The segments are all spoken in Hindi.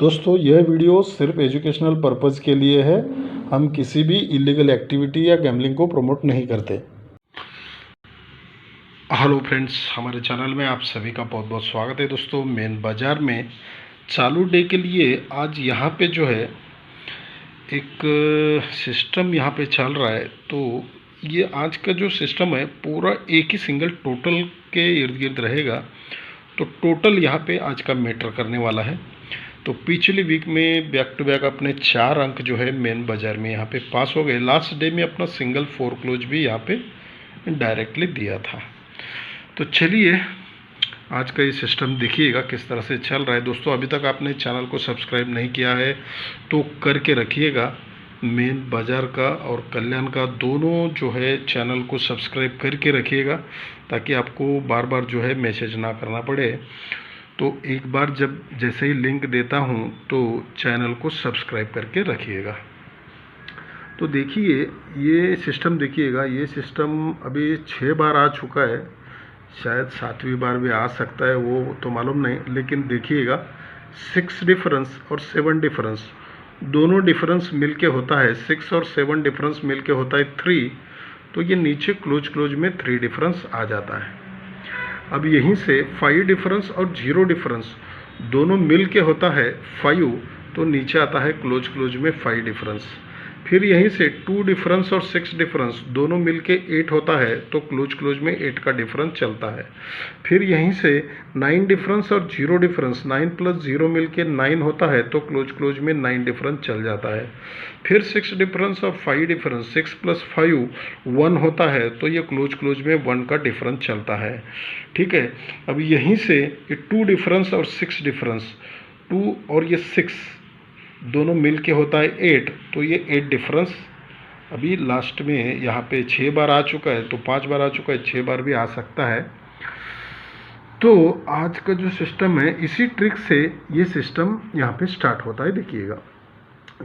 दोस्तों यह वीडियो सिर्फ एजुकेशनल पर्पज़ के लिए है। हम किसी भी इलीगल एक्टिविटी या गैम्बलिंग को प्रमोट नहीं करते। हेलो फ्रेंड्स, हमारे चैनल में आप सभी का बहुत बहुत स्वागत है। दोस्तों मेन बाज़ार में चालू डे के लिए आज यहाँ पे जो है एक सिस्टम यहाँ पे चल रहा है। तो ये आज का जो सिस्टम है पूरा एक ही सिंगल टोटल के इर्द गिर्द रहेगा। तो टोटल यहाँ पे आज का मैटर करने वाला है। तो पिछली वीक में बैक टू बैक अपने 4 अंक जो है मेन बाज़ार में यहाँ पे पास हो गए। लास्ट डे में अपना सिंगल फोर क्लोज भी यहाँ पे डायरेक्टली दिया था। तो चलिए आज का ये सिस्टम देखिएगा किस तरह से चल रहा है। दोस्तों अभी तक आपने चैनल को सब्सक्राइब नहीं किया है तो करके रखिएगा। मेन बाज़ार का और कल्याण का दोनों जो है चैनल को सब्सक्राइब करके रखिएगा ताकि आपको बार बार जो है मैसेज ना करना पड़े। तो एक बार जब जैसे ही लिंक देता हूँ तो चैनल को सब्सक्राइब करके रखिएगा। तो देखिए ये सिस्टम देखिएगा, ये सिस्टम अभी 6 बार आ चुका है, शायद 7वीं बार भी आ सकता है, वो तो मालूम नहीं। लेकिन देखिएगा 6 डिफरेंस और 7 डिफरेंस, दोनों डिफरेंस मिलके होता है 6 और 7 डिफरेंस मिलके होता है 3। तो ये नीचे क्लोज में 3 डिफरेंस आ जाता है। अब यहीं से 5 डिफरेंस और 0 डिफरेंस दोनों मिल के होता है 5। तो नीचे आता है क्लोज में 5 डिफरेंस। फिर यहीं से 2 डिफरेंस और 6 डिफरेंस दोनों मिल के 8 होता है तो क्लोज में 8 का डिफरेंस चलता है। फिर यहीं से 9 डिफरेंस और 0 डिफरेंस, 9 प्लस 0 मिल के 9 होता है तो क्लोज में 9 डिफरेंस चल जाता है। फिर 6 डिफरेंस और 5 डिफरेंस, 6 प्लस 5 1 होता है तो ये क्लोज में 1 का डिफरेंस चलता है। ठीक है। अब यहीं से ये 2 डिफरेंस और 6 डिफरेंस, 2 और ये 6 दोनों मिल के होता है 8। तो ये 8 डिफरेंस अभी लास्ट में यहाँ पे 6 बार आ चुका है, तो 5 बार आ चुका है, 6 बार भी आ सकता है। तो आज का जो सिस्टम है इसी ट्रिक से ये सिस्टम यहाँ पे स्टार्ट होता है। देखिएगा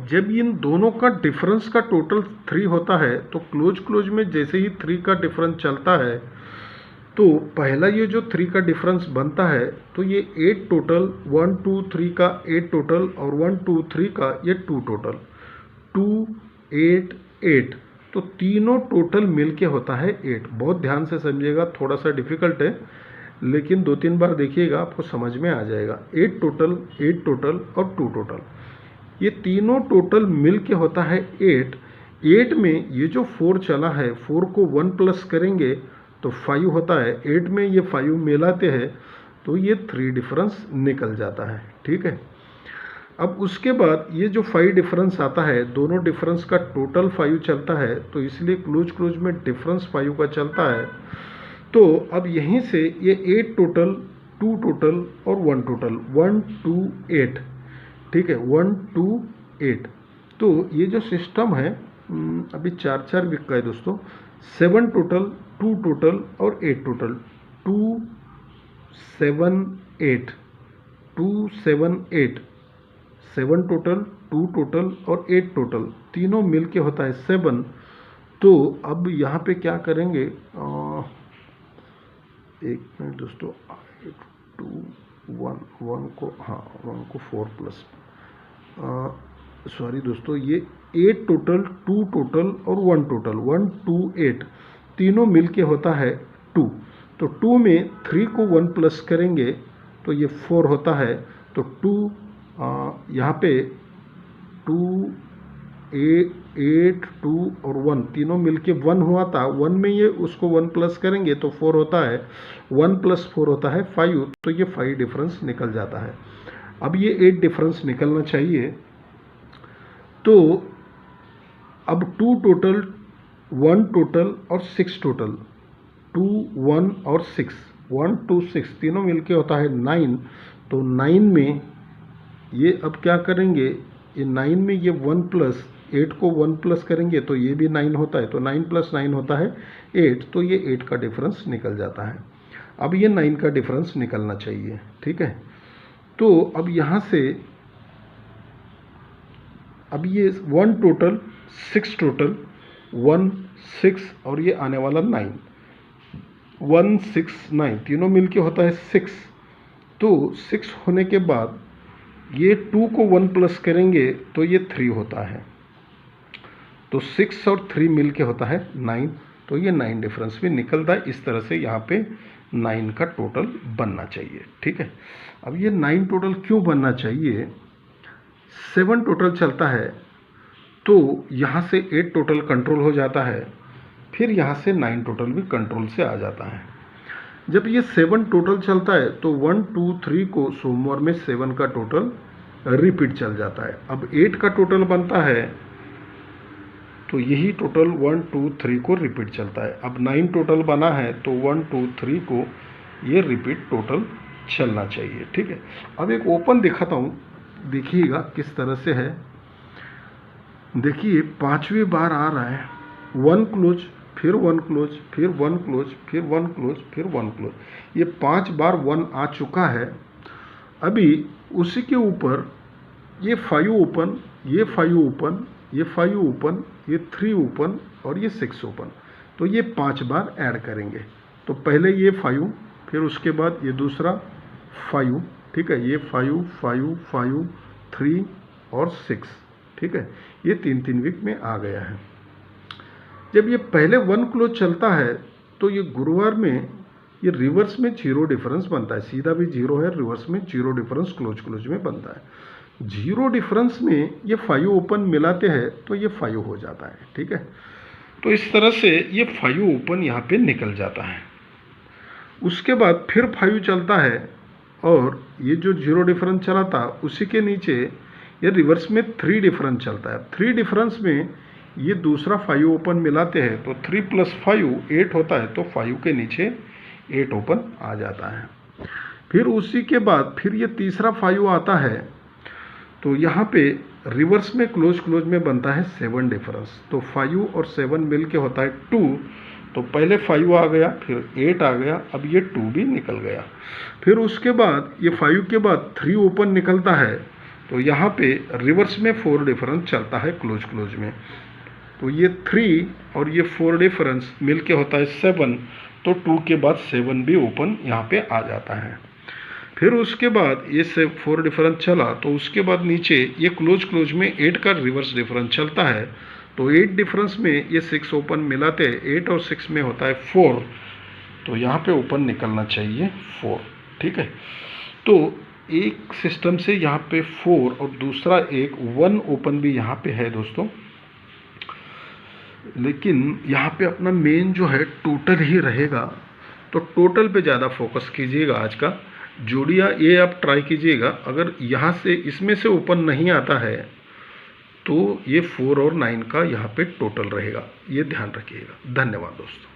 जब इन दोनों का डिफरेंस का टोटल 3 होता है तो क्लोज में जैसे ही 3 का डिफरेंस चलता है तो पहला ये जो 3 का डिफरेंस बनता है तो ये 8 टोटल, 1 2 3 का 8 टोटल और 1 2 3 का ये 2 टोटल, 2 8 8। तो तीनों टोटल मिलके होता है 8। बहुत ध्यान से समझिएगा, थोड़ा सा डिफिकल्ट है लेकिन 2-3 बार देखिएगा आपको समझ में आ जाएगा। 8 टोटल, 8 टोटल और 2 टोटल, ये तीनों टोटल मिल के होता है 8। 8 में ये जो 4 चला है, 4 को 1 प्लस करेंगे तो 5 होता है। 8 में ये 5 मिलाते हैं तो ये 3 डिफरेंस निकल जाता है। ठीक है। अब उसके बाद ये जो 5 डिफरेंस आता है, दोनों डिफरेंस का टोटल 5 चलता है तो इसलिए क्लोज में डिफरेंस 5 का चलता है। तो अब यहीं से ये 8 टोटल, 2 टोटल और 1 टोटल, 1 2 8। ठीक है, 1 2 8। तो ये जो सिस्टम है अभी 4 वीक का है दोस्तों। 7 टोटल, 2 टोटल और 8 टोटल, 2 7 8, 2 7 8, 7 टोटल, 2 टोटल और 8 टोटल, तीनों मिलके होता है 7। तो अब यहाँ पे क्या करेंगे, एक मिनट दोस्तों, 2 1 को, हाँ 1 को 4 प्लस, सॉरी दोस्तों, ये 8 टोटल, 2 टोटल और 1 टोटल, 1 2 8 तीनों मिलके होता है 2। तो 2 में 3 को 1 प्लस करेंगे तो ये 4 होता है। तो 2 यहाँ पे 2 8 2 और 1 तीनों मिलके 1 हुआ था। 1 में ये उसको 1 प्लस करेंगे तो 4 होता है, 1 प्लस 4 होता है 5। तो ये 5 डिफरेंस निकल जाता है। अब ये 8 डिफरेंस निकलना चाहिए। तो अब 2 टोटल, 1 टोटल और 6 टोटल, 2 1 और 6, 1 2 6 तीनों मिलके होता है 9। तो 9 में ये अब क्या करेंगे, ये 9 में ये 1 प्लस, 8 को 1 प्लस करेंगे तो ये भी 9 होता है। तो 9 प्लस 9 होता है 8। तो ये 8 का डिफरेंस निकल जाता है। अब ये 9 का डिफरेंस निकलना चाहिए। ठीक है। तो अब यहाँ से अब ये 1 टोटल, 6 टोटल, 1 6 और ये आने वाला 9, 1 6 9 तीनों मिलके होता है 6। तो 6 होने के बाद ये 2 को 1 प्लस करेंगे तो ये 3 होता है, तो 6 और 3 मिल के होता है 9, तो ये 9 डिफरेंस भी निकलता है। इस तरह से यहाँ पे 9 का टोटल बनना चाहिए। ठीक है, अब ये 9 टोटल क्यों बनना चाहिए, 7 टोटल चलता है तो यहाँ से 8 टोटल कंट्रोल हो जाता है, फिर यहाँ से 9 टोटल भी कंट्रोल से आ जाता है। जब ये 7 टोटल चलता है तो 1 2 3 को सोमवार में 7 का टोटल रिपीट चल जाता है। अब 8 का टोटल बनता है तो यही टोटल 1 2 3 को रिपीट चलता है। अब 9 टोटल बना है तो 1 2 3 को ये रिपीट टोटल चलना चाहिए। ठीक है, अब एक ओपन दिखाता हूँ, देखिएगा किस तरह से है। देखिए 5वीं बार आ रहा है 1 क्लोज, फिर 1 क्लोज, फिर 1 क्लोज, फिर 1 क्लोज, फिर 1 क्लोज, ये 5 बार 1 आ चुका है। अभी उसी के ऊपर ये 5 ओपन, ये 5 ओपन, ये 5 ओपन, ये 3 ओपन और ये 6 ओपन, तो ये 5 बार ऐड करेंगे। तो पहले ये 5, फिर उसके बाद ये दूसरा 5, ठीक है, ये 5 5 5 3 और 6, ठीक है, ये 3 वीक में आ गया है। जब ये पहले 1 क्लोज चलता है तो ये गुरुवार में ये रिवर्स में 0 डिफरेंस बनता है, सीधा भी 0 है, रिवर्स में 0 डिफरेंस क्लोज क्लोज में बनता है। 0 डिफरेंस में ये 5 ओपन मिलाते हैं तो ये 5 हो जाता है। ठीक है, तो इस तरह से ये 5 ओपन यहाँ पे निकल जाता है। उसके बाद फिर 5 चलता है और ये जो 0 डिफरेंस चला था उसी के नीचे ये रिवर्स में 3 डिफरेंस चलता है। 3 डिफरेंस में ये दूसरा 5 ओपन मिलाते हैं तो 3 + 5 8 होता है, तो 5 के नीचे 8 ओपन आ जाता है। फिर उसी के बाद फिर ये तीसरा 5 आता है तो यहाँ पे रिवर्स में क्लोज क्लोज में बनता है 7 डिफरेंस, तो 5 और 7 मिल के होता है 2, तो पहले 5 आ गया, फिर 8 आ गया, अब ये 2 भी निकल गया। फिर उसके बाद ये 5 के बाद 3 ओपन निकलता है, तो यहाँ पे रिवर्स में 4 डिफरेंस चलता है क्लोज क्लोज में, तो ये 3 और ये 4 डिफरेंस मिल के होता है 7, तो 2 के बाद 7 भी ओपन यहाँ पे आ जाता है। फिर उसके बाद ये से 4 डिफरेंस चला तो उसके बाद नीचे ये क्लोज क्लोज में 8 का रिवर्स डिफरेंस चलता है, तो 8 डिफरेंस में ये 6 ओपन मिलाते हैं, 8 और 6 में होता है 4, तो यहाँ पे ओपन निकलना चाहिए 4। ठीक है, तो एक सिस्टम से यहाँ पे 4 और दूसरा एक 1 ओपन भी यहाँ पे है दोस्तों, लेकिन यहाँ पे अपना मेन जो है टोटल ही रहेगा, तो टोटल पे ज़्यादा फोकस कीजिएगा। आज का जोड़िया ये आप ट्राई कीजिएगा, अगर यहाँ से इसमें से ओपन नहीं आता है तो ये 4 और 9 का यहाँ पे टोटल रहेगा, ये ध्यान रखिएगा। धन्यवाद दोस्तों।